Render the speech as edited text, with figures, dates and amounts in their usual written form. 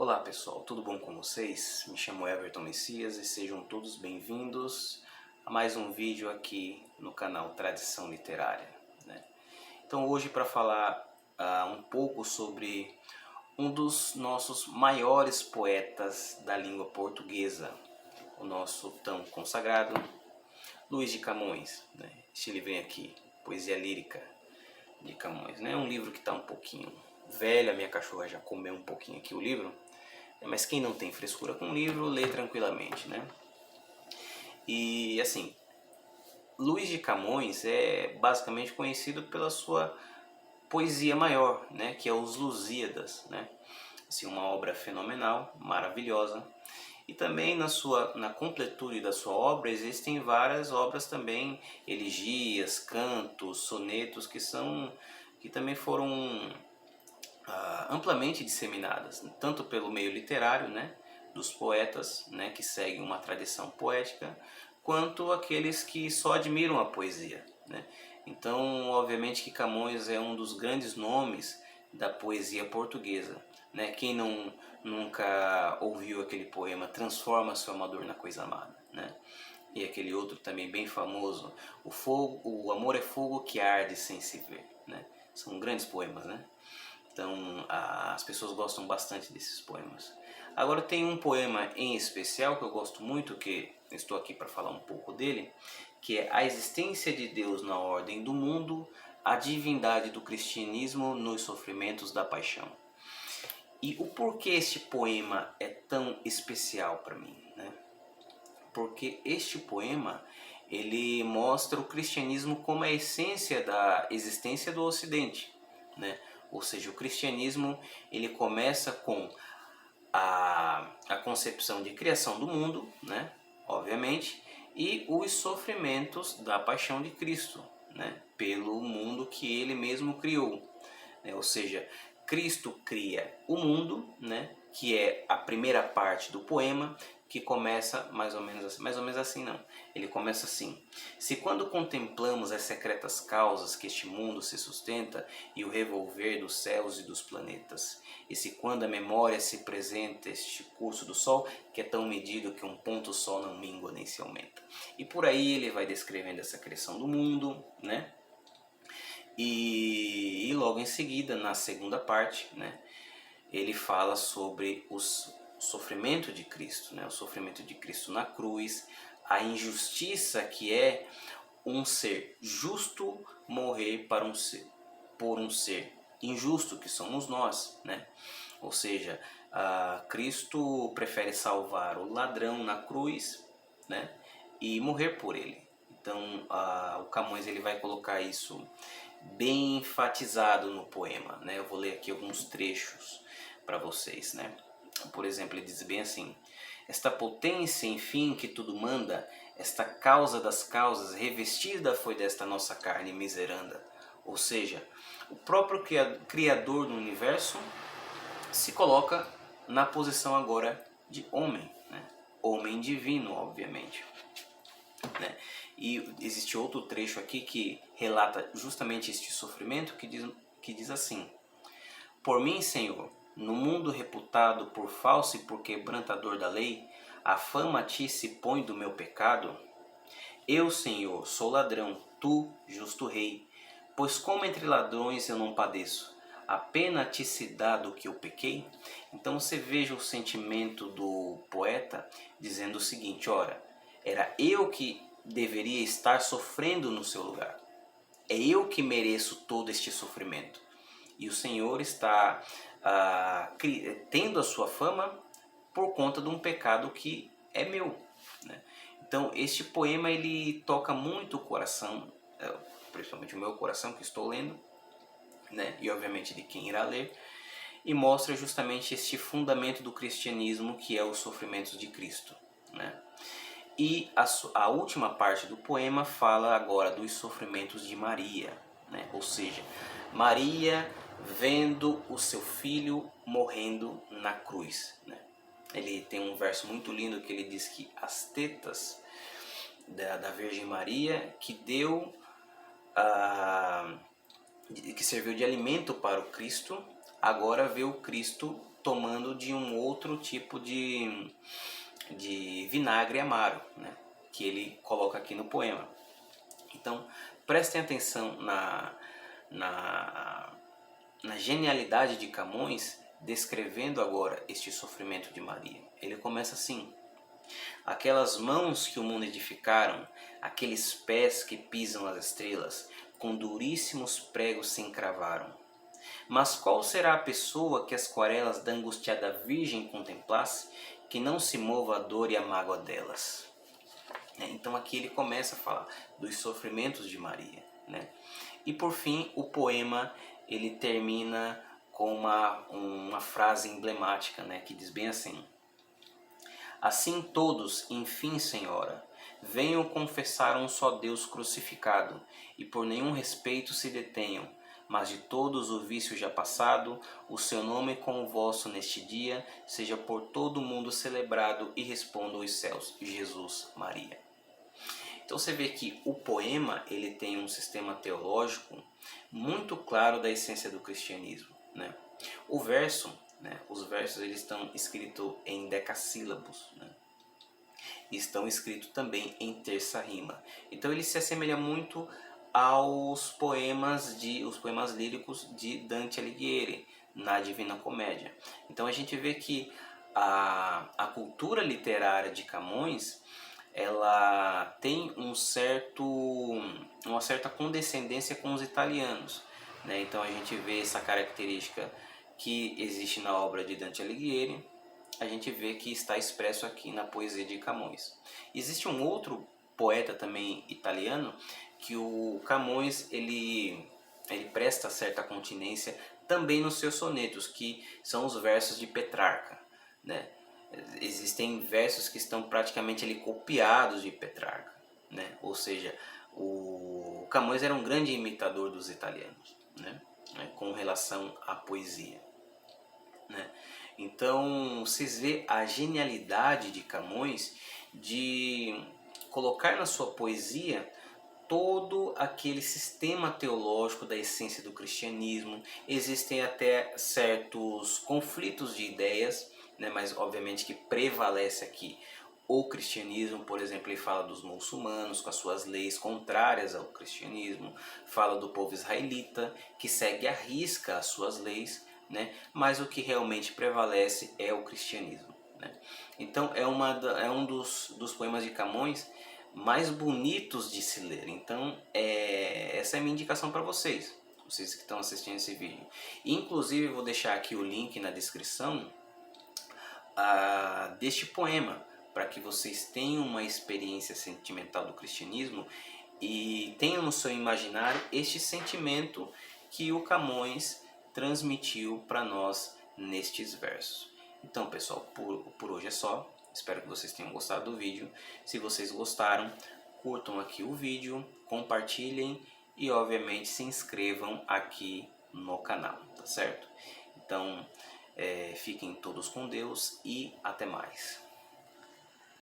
Olá pessoal, tudo bom com vocês? Me chamo Everton Messias e sejam todos bem-vindos a mais um vídeo aqui no canal Tradição Literária, né? Então hoje para falar um pouco sobre um dos nossos maiores poetas da língua portuguesa, o nosso tão consagrado Luís de Camões, né? Este livrinho aqui, Poesia Lírica de Camões, né? É um livro que está um pouquinho velho, a minha cachorra já comeu um pouquinho aqui o livro, mas quem não tem frescura com o livro, lê tranquilamente, né? E assim, Luís de Camões é basicamente conhecido pela sua poesia maior, né? Que é os Lusíadas, né? Assim, uma obra fenomenal, maravilhosa. E também na completude da sua obra existem várias obras também, elegias, cantos, sonetos que também foram amplamente disseminadas, tanto pelo meio literário, né, dos poetas, né, que seguem uma tradição poética, quanto aqueles que só admiram a poesia, né. Então, obviamente que Camões é um dos grandes nomes da poesia portuguesa, né. Quem nunca ouviu aquele poema Transforma seu amador na coisa amada, né? E aquele outro também bem famoso, o amor é fogo que arde sem se ver, né? São grandes poemas, né? Então as pessoas gostam bastante desses poemas. Agora tem um poema em especial que eu gosto muito, que estou aqui para falar um pouco dele, que é A Existência de Deus na Ordem do Mundo, a Divindade do Cristianismo nos Sofrimentos da Paixão. E o porquê este poema é tão especial para mim, né? Porque este poema ele mostra o cristianismo como a essência da existência do Ocidente, né? Ou seja, o cristianismo ele começa com a concepção de criação do mundo, né? Obviamente, e os sofrimentos da paixão de Cristo, né? Pelo mundo que ele mesmo criou, né? Ou seja, Cristo cria o mundo, né? Que é a primeira parte do poema, que começa mais ou menos assim não. Ele começa assim: se quando contemplamos as secretas causas que este mundo se sustenta e o revolver dos céus e dos planetas, e se quando a memória se presenta este curso do sol, que é tão medido que um ponto só não mingua nem se aumenta. E por aí ele vai descrevendo essa criação do mundo, né? E logo em seguida, na segunda parte, né, ele fala sobre o sofrimento de Cristo, né, o sofrimento de Cristo na cruz, a injustiça que é um ser justo morrer por um ser injusto que somos nós, né? Ou seja, Cristo prefere salvar o ladrão na cruz, né, e morrer por ele. Então, o Camões ele vai colocar isso bem enfatizado no poema, né? Eu vou ler aqui alguns trechos para vocês, né? Por exemplo, ele diz bem assim: esta potência, enfim, que tudo manda, esta causa das causas, revestida foi desta nossa carne miseranda. Ou seja, o próprio Criador do universo se coloca na posição agora de homem, né? Homem divino, obviamente, né? E existe outro trecho aqui que relata justamente este sofrimento, que diz assim: por mim, Senhor, no mundo reputado por falso e por quebrantador da lei, a fama a ti se põe do meu pecado. Eu, Senhor, sou ladrão, tu, justo rei, pois como entre ladrões eu não padeço, a pena te se dá do que eu pequei? Então você veja o sentimento do poeta dizendo o seguinte: ora, era eu que deveria estar sofrendo no seu lugar. É eu que mereço todo este sofrimento. E o Senhor está tendo a sua fama por conta de um pecado que é meu, né? Então este poema ele toca muito o coração, principalmente o meu coração que estou lendo, né? E obviamente de quem irá ler, e mostra justamente este fundamento do cristianismo que é os sofrimentos de Cristo, né? E a última parte do poema fala agora dos sofrimentos de Maria, né? Ou seja, Maria vendo o seu filho morrendo na cruz, né? Ele tem um verso muito lindo que ele diz que as tetas da Virgem Maria que deu que serviu de alimento para o Cristo, agora vê o Cristo tomando de um outro tipo de vinagre amaro, né, que ele coloca aqui no poema. Então, prestem atenção na genialidade de Camões, descrevendo agora este sofrimento de Maria. Ele começa assim: aquelas mãos que o mundo edificaram, aqueles pés que pisam as estrelas, com duríssimos pregos se encravaram. Mas qual será a pessoa que as aquarelas da angustiada Virgem contemplasse, que não se mova a dor e a mágoa delas? Então aqui ele começa a falar dos sofrimentos de Maria, né? E por fim o poema ele termina com uma frase emblemática, né, que diz bem assim: assim todos, enfim, Senhora, venham confessar um só Deus crucificado, e por nenhum respeito se detenham, mas de todos o vício já passado, o seu nome com o vosso neste dia, seja por todo o mundo celebrado, e respondam os céus, Jesus, Maria. Então você vê que o poema ele tem um sistema teológico muito claro da essência do cristianismo, né? O verso, né, os versos eles estão escritos em decassílabos, né? Estão escritos também em terça rima. Então ele se assemelha muito aos poemas líricos de Dante Alighieri na Divina Comédia. Então a gente vê que a cultura literária de Camões ela tem uma certa condescendência com os italianos, né? Então a gente vê essa característica que existe na obra de Dante Alighieri, a gente vê que está expresso aqui na poesia de Camões. Existe um outro poeta também italiano que o Camões ele presta certa continência também nos seus sonetos, que são os versos de Petrarca, né? Existem versos que estão praticamente ali copiados de Petrarca, né? Ou seja, o Camões era um grande imitador dos italianos, né? Com relação à poesia, né? Então vocês vê a genialidade de Camões de colocar na sua poesia todo aquele sistema teológico da essência do cristianismo. Existem até certos conflitos de ideias, né, mas obviamente que prevalece aqui o cristianismo. Por exemplo, ele fala dos muçulmanos com as suas leis contrárias ao cristianismo, fala do povo israelita que segue à risca as suas leis, né, mas o que realmente prevalece é o cristianismo, né? Então é um dos poemas de Camões mais bonitos de se ler. Então essa é a minha indicação para vocês que estão assistindo esse vídeo. Inclusive eu vou deixar aqui o link na descrição deste poema, para que vocês tenham uma experiência sentimental do cristianismo e tenham no seu imaginário este sentimento que o Camões transmitiu para nós nestes versos. Então pessoal, por hoje é só. Espero que vocês tenham gostado do vídeo. Se vocês gostaram, curtam aqui o vídeo, compartilhem e obviamente se inscrevam aqui no canal, tá certo? Então fiquem todos com Deus e até mais.